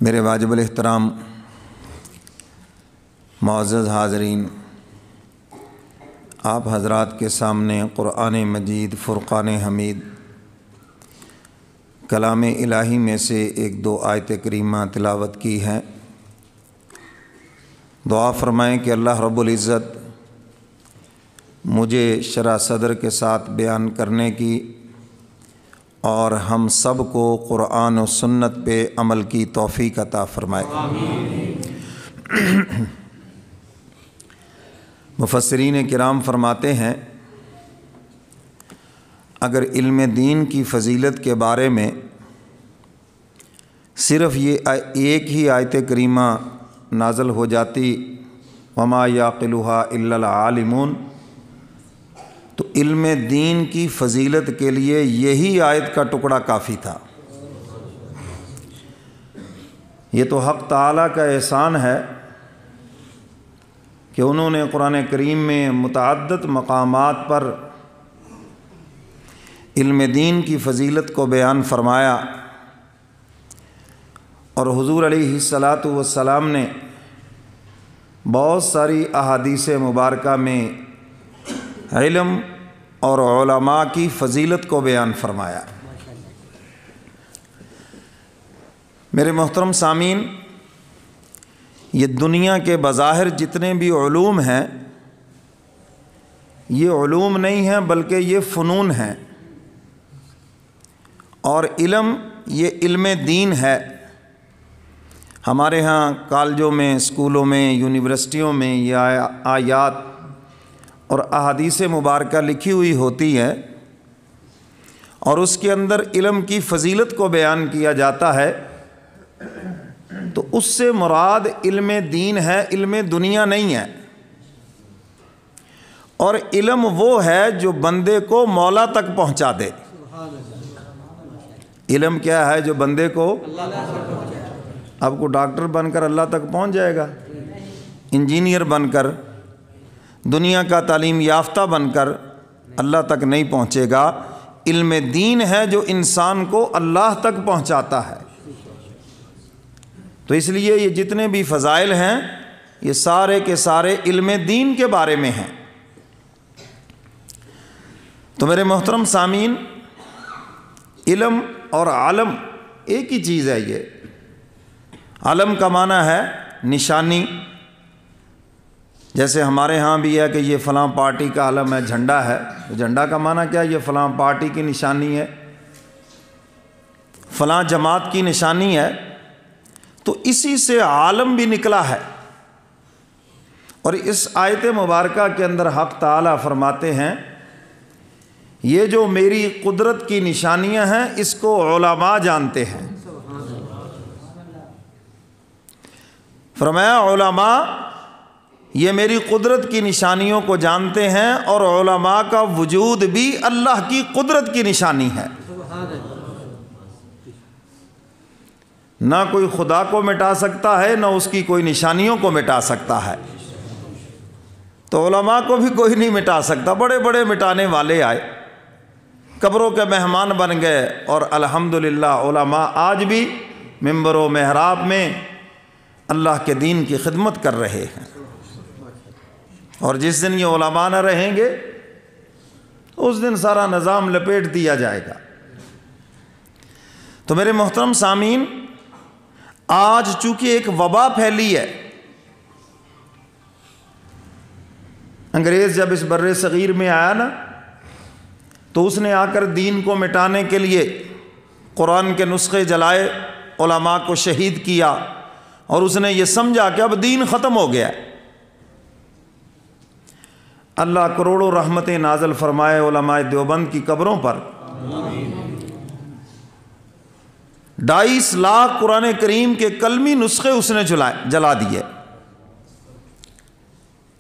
میرے واجب الاحترام معزز حاضرین، آپ حضرات کے سامنے قرآن مجید فرقان حمید کلام الہی میں سے ایک دو آیت کریمہ تلاوت کی ہے۔ دعا فرمائیں کہ اللہ رب العزت مجھے شرح صدر کے ساتھ بیان کرنے کی اور ہم سب کو قرآن و سنت پہ عمل کی توفیق عطا فرمائے۔ مفسرین کرام فرماتے ہیں، اگر علم دین کی فضیلت کے بارے میں صرف یہ ایک ہی آیت کریمہ نازل ہو جاتی وما یعقلها الا العالمون، تو علم دین کی فضیلت کے لیے یہی آیت کا ٹکڑا کافی تھا۔ یہ تو حق تعالیٰ کا احسان ہے کہ انہوں نے قرآن کریم میں متعدد مقامات پر علم دین کی فضیلت کو بیان فرمایا، اور حضور علیہ الصلاۃ والسلام نے بہت ساری احادیث مبارکہ میں علم اور علماء کی فضیلت کو بیان فرمایا۔ میرے محترم سامعین، یہ دنیا کے بظاہر جتنے بھی علوم ہیں، یہ علوم نہیں ہیں بلکہ یہ فنون ہیں، اور علم یہ علم دین ہے۔ ہمارے ہاں کالجوں میں، اسکولوں میں، یونیورسٹیوں میں یہ آیات اور احادیث مبارکہ لکھی ہوئی ہوتی ہے، اور اس کے اندر علم کی فضیلت کو بیان کیا جاتا ہے، تو اس سے مراد علم دین ہے، علم دنیا نہیں ہے۔ اور علم وہ ہے جو بندے کو مولا تک پہنچا دے۔ علم کیا ہے؟ جو بندے کو، اب کو ڈاکٹر بن کر اللہ تک پہنچ جائے گا، انجینئر بن کر، دنیا کا تعلیم یافتہ بن کر اللہ تک نہیں پہنچے گا۔ علم دین ہے جو انسان کو اللہ تک پہنچاتا ہے۔ تو اس لیے یہ جتنے بھی فضائل ہیں یہ سارے کے سارے علم دین کے بارے میں ہیں۔ تو میرے محترم سامعین، علم اور عالم ایک ہی چیز ہے۔ یہ علم کا معنی ہے نشانی، جیسے ہمارے ہاں بھی ہے کہ یہ فلاں پارٹی کا علم ہے، جھنڈا ہے۔ جھنڈا کا معنی کیا ہے؟ یہ فلاں پارٹی کی نشانی ہے، فلاں جماعت کی نشانی ہے۔ تو اسی سے عالم بھی نکلا ہے۔ اور اس آیت مبارکہ کے اندر حق تعالیٰ فرماتے ہیں، یہ جو میری قدرت کی نشانیاں ہیں اس کو علماء جانتے ہیں۔ فرمایا علماء یہ میری قدرت کی نشانیوں کو جانتے ہیں، اور علماء کا وجود بھی اللہ کی قدرت کی نشانی ہے۔ نہ کوئی خدا کو مٹا سکتا ہے، نہ اس کی کوئی نشانیوں کو مٹا سکتا ہے۔ تو علماء کو بھی کوئی نہیں مٹا سکتا۔ بڑے بڑے مٹانے والے آئے، قبروں کے مہمان بن گئے، اور الحمدللہ علماء آج بھی ممبر و محراب میں اللہ کے دین کی خدمت کر رہے ہیں۔ اور جس دن یہ علماء نہ رہیں گے اس دن سارا نظام لپیٹ دیا جائے گا۔ تو میرے محترم سامعین، آج چونکہ ایک وبا پھیلی ہے، انگریز جب اس بر صغیر میں آیا نا، تو اس نے آ کر دین کو مٹانے کے لیے قرآن کے نسخے جلائے، علماء کو شہید کیا، اور اس نے یہ سمجھا کہ اب دین ختم ہو گیا ہے۔ اللہ کروڑوں رحمتیں نازل فرمائے علماء دیوبند کی قبروں پر۔ 2.5 لاکھ قرآن کریم کے کلمی نسخے اس نے جلا دیے،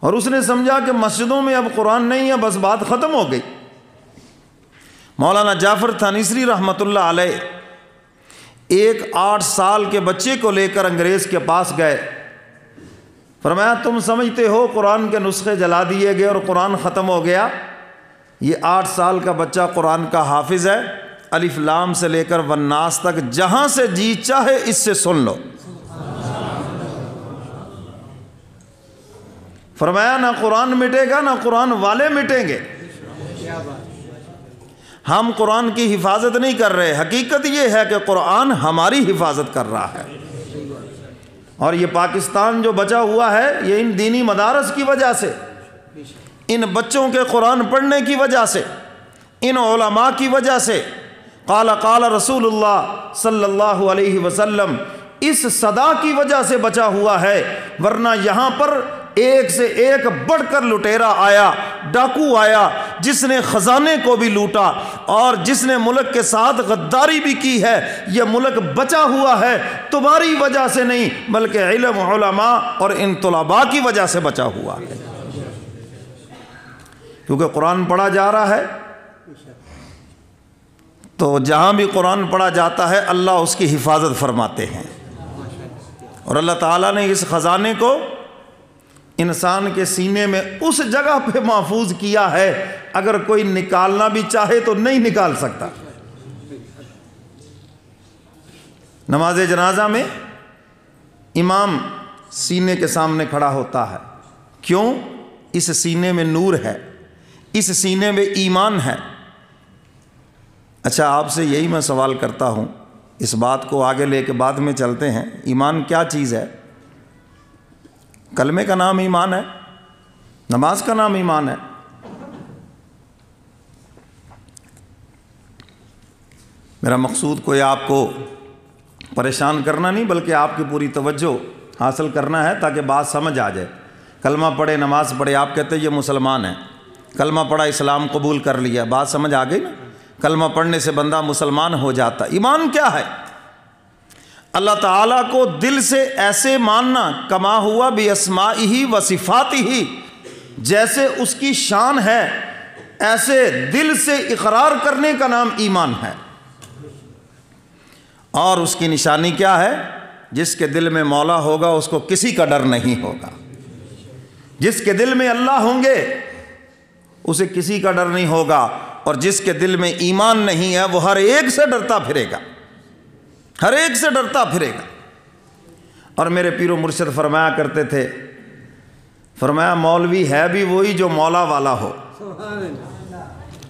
اور اس نے سمجھا کہ مسجدوں میں اب قرآن نہیں ہے، بس بات ختم ہو گئی۔ مولانا جعفر تھانیسری رحمۃ اللہ علیہ ایک 8 سال کے بچے کو لے کر انگریز کے پاس گئے، فرمایا تم سمجھتے ہو قرآن کے نسخے جلا دیے گئے اور قرآن ختم ہو گیا؟ یہ 8 سال کا بچہ قرآن کا حافظ ہے، الف لام سے لے کر والناس تک جہاں سے جی چاہے اس سے سن لو۔ فرمایا نہ قرآن مٹے گا نہ قرآن والے مٹیں گے۔ ہم قرآن کی حفاظت نہیں کر رہے، حقیقت یہ ہے کہ قرآن ہماری حفاظت کر رہا ہے۔ اور یہ پاکستان جو بچا ہوا ہے یہ ان دینی مدارس کی وجہ سے، ان بچوں کے قرآن پڑھنے کی وجہ سے، ان علماء کی وجہ سے، قال قال رسول اللہ صلی اللہ علیہ وسلم، اس صدا کی وجہ سے بچا ہوا ہے، ورنہ یہاں پر ایک سے ایک بڑھ کر لٹیرا آیا، ڈاکو آیا، جس نے خزانے کو بھی لوٹا اور جس نے ملک کے ساتھ غداری بھی کی ہے۔ یہ ملک بچا ہوا ہے تمہاری وجہ سے نہیں، بلکہ علم، علماء اور ان طلباء کی وجہ سے بچا ہوا ہے، کیونکہ قرآن پڑھا جا رہا ہے۔ تو جہاں بھی قرآن پڑھا جاتا ہے اللہ اس کی حفاظت فرماتے ہیں، اور اللہ تعالیٰ نے اس خزانے کو انسان کے سینے میں اس جگہ پہ محفوظ کیا ہے، اگر کوئی نکالنا بھی چاہے تو نہیں نکال سکتا۔ نماز جنازہ میں امام سینے کے سامنے کھڑا ہوتا ہے، کیوں؟ اس سینے میں نور ہے، اس سینے میں ایمان ہے۔ اچھا، آپ سے یہی میں سوال کرتا ہوں، اس بات کو آگے لے کے بعد میں چلتے ہیں، ایمان کیا چیز ہے؟ کلمے کا نام ایمان ہے، نماز کا نام ایمان ہے۔ میرا مقصود کوئی آپ کو پریشان کرنا نہیں، بلکہ آپ کی پوری توجہ حاصل کرنا ہے تاکہ بات سمجھ آ جائے۔ کلمہ پڑھے، نماز پڑھے، آپ کہتے ہیں یہ مسلمان ہے، کلمہ پڑھا، اسلام قبول کر لیا، بات سمجھ آ گئی نا؟ کلمہ پڑھنے سے بندہ مسلمان ہو جاتا۔ ایمان کیا ہے؟ اللہ تعالیٰ کو دل سے ایسے ماننا، کما ہوا بِأَسْمَائِهِ وَصِفَاتِهِ، جیسے اس کی شان ہے ایسے دل سے اقرار کرنے کا نام ایمان ہے۔ اور اس کی نشانی کیا ہے؟ جس کے دل میں مولا ہوگا اس کو کسی کا ڈر نہیں ہوگا، جس کے دل میں اللہ ہوں گے اسے کسی کا ڈر نہیں ہوگا، اور جس کے دل میں ایمان نہیں ہے وہ ہر ایک سے ڈرتا پھرے گا، ہر ایک سے ڈرتا پھرے گا۔ اور میرے پیر و مرشد فرمایا کرتے تھے، فرمایا مولوی ہے بھی وہی جو مولا والا ہو،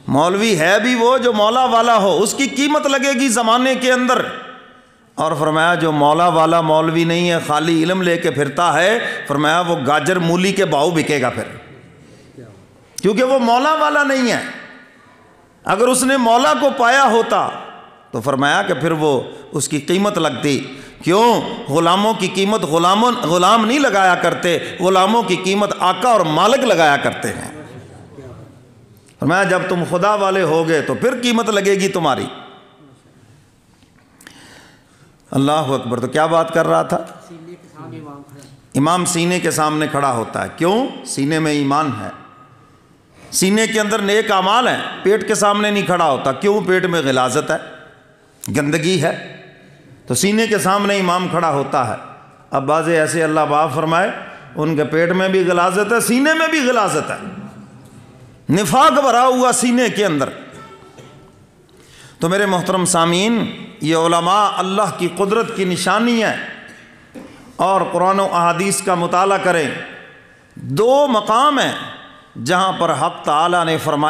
مولوی ہے بھی وہ جو مولا والا ہو، اس کی قیمت لگے گی زمانے کے اندر۔ اور فرمایا جو مولا والا مولوی نہیں ہے، خالی علم لے کے پھرتا ہے، فرمایا وہ گاجر مولی کے باؤ بکے گا پھر، کیونکہ وہ مولا والا نہیں ہے۔ اگر اس نے مولا کو پایا ہوتا تو فرمایا کہ پھر وہ اس کی قیمت لگتی۔ کیوں؟ غلاموں کی قیمت غلام نہیں لگایا کرتے، غلاموں کی قیمت آقا اور مالک لگایا کرتے ہیں۔ فرمایا جب تم خدا والے ہوگے تو پھر قیمت لگے گی تمہاری۔ اللہ اکبر۔ تو کیا بات کر رہا تھا؟ امام سینے کے سامنے کھڑا ہوتا ہے، کیوں؟ سینے میں ایمان ہے، سینے کے اندر نیک اعمال ہیں، پیٹ کے سامنے نہیں کھڑا ہوتا، کیوں؟ پیٹ میں غلاظت ہے، گندگی ہے، تو سینے کے سامنے امام کھڑا ہوتا ہے۔ اب بعض ایسے اللہ باپ فرمائے ان کے پیٹ میں بھی غلاظت ہے، سینے میں بھی غلاظت ہے، نفاق بھرا ہوا سینے کے اندر۔ تو میرے محترم سامعین، یہ علماء اللہ کی قدرت کی نشانی ہے، اور قرآن و احادیث کا مطالعہ کریں۔ دو مقام ہیں جہاں پر حق تعالیٰ نے فرمایا